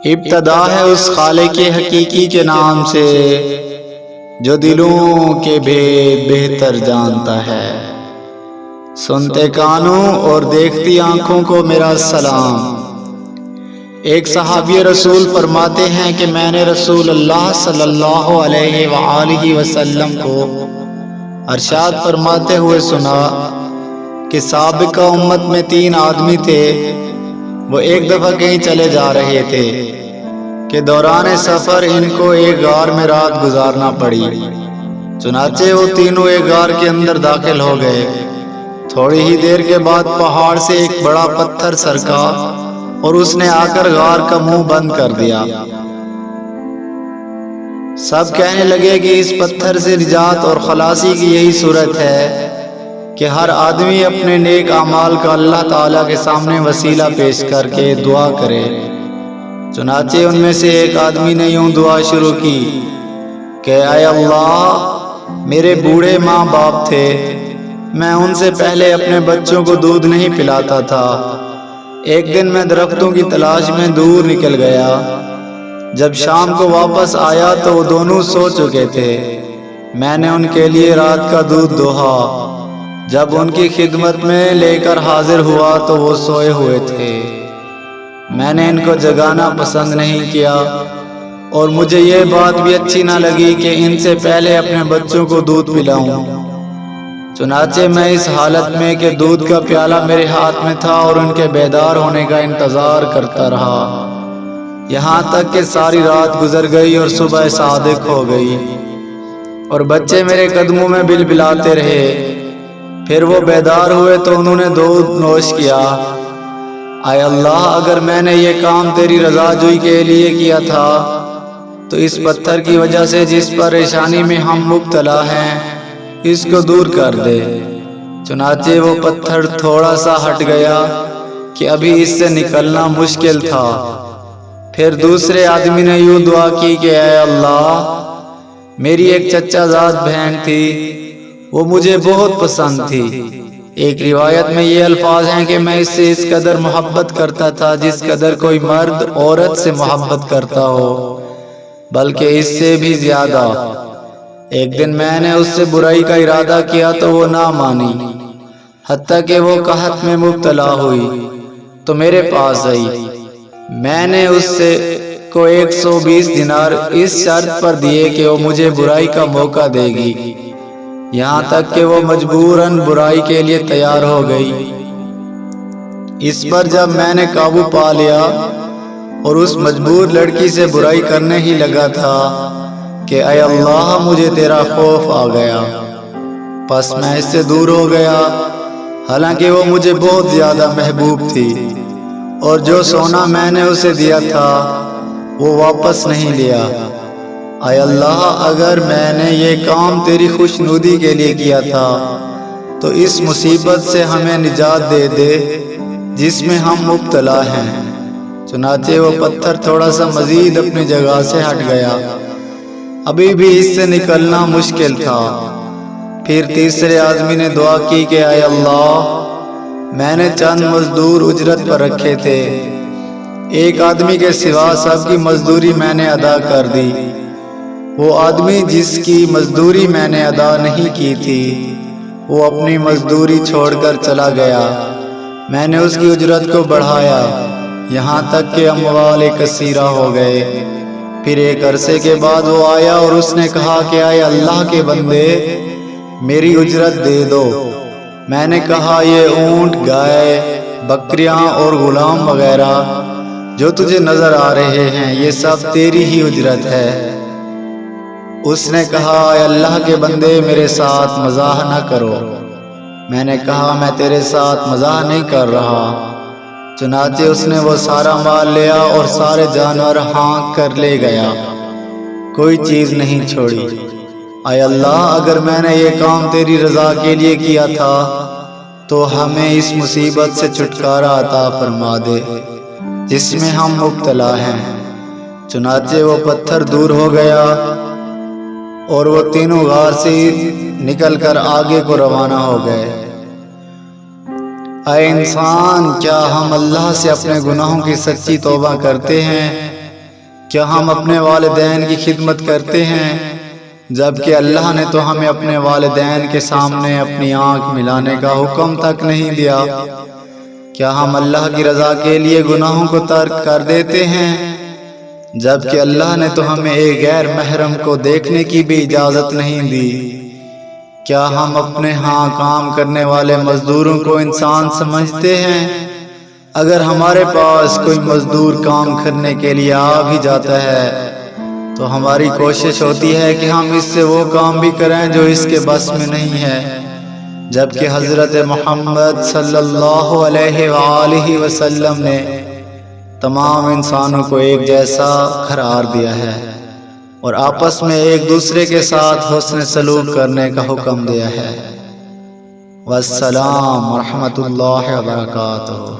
ابتدا ہے اس خالق حقیقی کے نام سے جو دلوں کے بھید بہتر جانتا ہے۔ سنتے کانوں اور دیکھتی آنکھوں کو میرا سلام۔ ایک صحابی رسول فرماتے ہیں کہ میں نے رسول اللہ صلی اللہ علیہ وآلہ وسلم کو ارشاد فرماتے ہوئے سنا کہ سابقہ امت میں 3 آدمی تھے۔ وہ ایک دفعہ کہیں چلے جا رہے تھے کہ دوران سفر ان کو ایک غار میں رات گزارنا پڑی۔ چنانچہ وہ تینوں ایک غار کے اندر داخل ہو گئے۔ تھوڑی ہی دیر کے بعد پہاڑ سے ایک بڑا پتھر سرکا اور اس نے آ کر غار کا منہ بند کر دیا۔ سب کہنے لگے کہ اس پتھر سے نجات اور خلاصی کی یہی صورت ہے کہ ہر آدمی اپنے نیک اعمال کا اللہ تعالیٰ کے سامنے وسیلہ پیش کر کے دعا کرے۔ چنانچہ ان میں سے ایک آدمی نے یوں دعا شروع کی کہ اے اللہ، میرے بوڑھے ماں باپ تھے، میں ان سے پہلے اپنے بچوں کو دودھ نہیں پلاتا تھا۔ ایک دن میں درختوں کی تلاش میں دور نکل گیا۔ جب شام کو واپس آیا تو وہ دونوں سو چکے تھے۔ میں نے ان کے لیے رات کا دودھ دوہا۔ جب ان کی خدمت میں لے کر حاضر ہوا تو وہ سوئے ہوئے تھے۔ میں نے ان کو جگانا پسند نہیں کیا اور مجھے یہ بات بھی اچھی نہ لگی کہ ان سے پہلے اپنے بچوں کو دودھ پلاؤں۔ چنانچہ میں اس حالت میں کہ دودھ کا پیالہ میرے ہاتھ میں تھا اور ان کے بیدار ہونے کا انتظار کرتا رہا، یہاں تک کہ ساری رات گزر گئی اور صبح صادق ہو گئی اور بچے میرے قدموں میں بلبلاتے رہے۔ پھر وہ بیدار ہوئے تو انہوں نے دودھ نوش کیا۔ اے اللہ، اگر میں نے یہ کام تیری رضا جوئی کے لیے کیا تھا تو اس پتھر کی وجہ سے جس پریشانی میں ہم مبتلا ہیں اس کو دور کر دے۔ چنانچہ وہ پتھر تھوڑا سا ہٹ گیا کہ ابھی اس سے نکلنا مشکل تھا۔ پھر دوسرے آدمی نے یوں دعا کی کہ اے اللہ، میری ایک چچا زاد بہن تھی، وہ مجھے بہت پسند تھی۔ ایک روایت میں یہ الفاظ ہیں کہ میں اس سے اس قدر محبت کرتا تھا جس قدر کوئی مرد عورت سے محبت کرتا ہو، بلکہ اس سے بھی زیادہ۔ ایک دن میں نے اس سے برائی کا ارادہ کیا تو وہ نہ مانی، حتیٰ کہ وہ قحط میں مبتلا ہوئی تو میرے پاس آئی۔ میں نے اس سے کو 120 دینار اس شرط پر دیے کہ وہ مجھے برائی کا موقع دے گی، یہاں تک کہ وہ مجبوراً برائی کے لیے تیار ہو گئی۔ اس پر جب میں نے قابو پا لیا اور اس مجبور لڑکی سے برائی کرنے ہی لگا تھا کہ اے اللہ، مجھے تیرا خوف آ گیا، پس میں اس سے دور ہو گیا، حالانکہ وہ مجھے بہت زیادہ محبوب تھی، اور جو سونا میں نے اسے دیا تھا وہ واپس نہیں لیا۔ اے اللہ، اگر میں نے یہ کام تیری خوشنودی کے لیے کیا تھا تو اس مصیبت سے ہمیں نجات دے دے جس میں ہم مبتلا ہیں۔ چنانچہ وہ پتھر تھوڑا سا مزید اپنی جگہ سے ہٹ گیا، ابھی بھی اس سے نکلنا مشکل تھا۔ پھر تیسرے آدمی نے دعا کی کہ اے اللہ، میں نے چند مزدور اجرت پر رکھے تھے، ایک آدمی کے سوا سب کی مزدوری میں نے ادا کر دی۔ وہ آدمی جس کی مزدوری میں نے ادا نہیں کی تھی وہ اپنی مزدوری چھوڑ کر چلا گیا۔ میں نے اس کی اجرت کو بڑھایا یہاں تک کہ اموال کثیرہ ہو گئے۔ پھر ایک عرصے کے بعد وہ آیا اور اس نے کہا کہ اے اللہ کے بندے، میری اجرت دے دو۔ میں نے کہا یہ اونٹ، گائے، بکریاں اور غلام وغیرہ جو تجھے نظر آ رہے ہیں یہ سب تیری ہی اجرت ہے۔ اس نے کہا اے اللہ کے بندے، میرے ساتھ مزاح نہ کرو۔ میں نے کہا میں تیرے ساتھ مزاح نہیں کر رہا۔ چنانچہ اس نے وہ سارا مال لیا اور سارے جانور ہانک کر لے گیا، کوئی چیز نہیں چھوڑی۔ اے اللہ، اگر میں نے یہ کام تیری رضا کے لیے کیا تھا تو ہمیں اس مصیبت سے چھٹکارا عطا فرما دے جس میں ہم مبتلا ہیں۔ چنانچہ وہ پتھر دور ہو گیا اور وہ تینوں غار سے نکل کر آگے کو روانہ ہو گئے۔ اے انسان، کیا ہم اللہ سے اپنے گناہوں کی سچی توبہ کرتے ہیں کیا ہم اپنے والدین کی خدمت کرتے ہیں جبکہ اللہ نے تو ہمیں اپنے والدین کے سامنے اپنی آنکھ ملانے کا حکم تک نہیں دیا؟ کیا ہم اللہ کی رضا کے لیے گناہوں کو ترک کر دیتے ہیں جبکہ اللہ نے تو ہمیں ایک غیر محرم کو دیکھنے کی بھی اجازت نہیں دی؟ کیا ہم اپنے ہاں کام کرنے والے مزدوروں کو انسان سمجھتے ہیں؟ اگر ہمارے پاس کوئی مزدور کام کرنے کے لیے آ بھی جاتا ہے تو ہماری کوشش ہوتی ہے کہ ہم اس سے وہ کام بھی کریں جو اس کے بس میں نہیں ہے، جبکہ حضرت محمد صلی اللہ علیہ وآلہ وسلم نے تمام انسانوں کو ایک جیسا قرار دیا ہے اور آپس میں ایک دوسرے کے ساتھ حسن سلوک کرنے کا حکم دیا ہے۔ والسلام ورحمۃ اللہ وبرکاتہ۔